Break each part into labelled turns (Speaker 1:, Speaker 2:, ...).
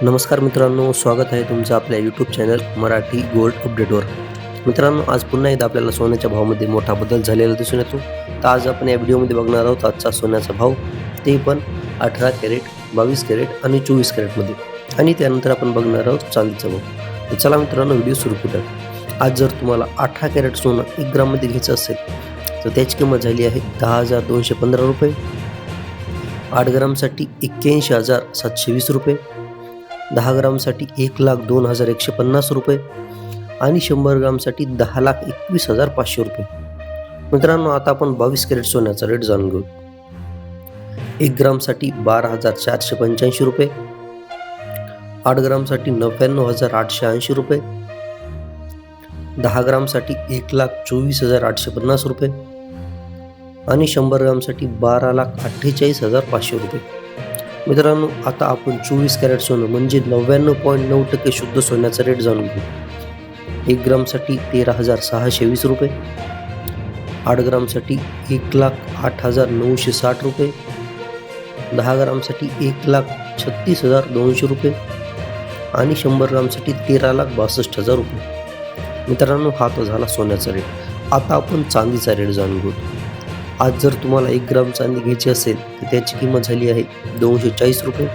Speaker 1: नमस्कार मित्रांनो, स्वागत आहे तुमचं आपल्या यूट्यूब चॅनल मराठी गोल्ड अपडेटवर. मित्रांनो, आज पुन्हा एकदा आपल्याला सोन्याच्या भावामध्ये मोठा बदल झालेला दिसून येतो. तर आज आपण या व्हिडिओमध्ये बघणार आहोत आजचा सोन्याचा भाव, ते पण 18 कॅरेट, 22 कॅरेट आणि 24 कॅरेटमध्ये. आणि त्यानंतर आपण बघणार आहोत चांदीचा भाव. तर चला मित्रांनो, व्हिडिओ सुरू करूया. आज जर तुम्हाला 18 कॅरेट सोनं 1 ग्राममध्ये घ्यायचं असेल तर त्याची किंमत झाली आहे 10,215 रुपये. 8 ग्रामसाठी 81,720 रुपये. 10 ग्रामसाठी 1,02,150 रुपये आणि 100 ग्रामसाठी 10,21,500 रुपये. मित्रांनो, आता आपण 22 कॅरेट सोन्याचा रेट जाणून घेऊ. 1 ग्रामसाठी 12,485 रुपये. 8 ग्रामसाठी 99,880 रुपये. 10 ग्रामसाठी 1,24,850 रुपये आणि 100 ग्रामसाठी 12,48,500 रुपये. मित्रांनो, आता आपण 24 कॅरेट सोनं म्हणजे 99.9% शुद्ध सोन्याचा रेट जाणून घेऊ. 1 ग्रामसाठी 13,620 रुपये. 8 ग्रामसाठी 1,08,960 रुपये. 10 ग्रामसाठी 1,36,200 रुपये आणि 100 ग्रामसाठी 13,62,000 रुपये. मित्रांनो, हा तो झाला सोन्याचा रेट. आता आपण चांदीचा रेट जाणून घेऊ. आज जर तुम्हाला 1 ग्राम चांदी घ्यायची असेल तर त्याची किंमत झाली आहे 240 रुपये.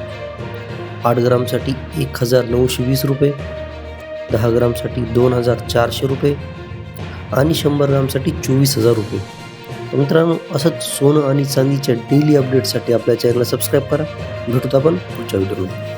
Speaker 1: 8 ग्रामसाठी 1,920 रुपये. 10 ग्रामसाठी 2,400 रुपये आणि 100 ग्रामसाठी 24,000 रुपये. तर मित्रांनो, असंच सोनं आणि चांदीच्या डेली अपडेटसाठी आपल्या चॅनलला सबस्क्राईब करा. भेटूत आपण पुढच्या व्हिडिओमध्ये.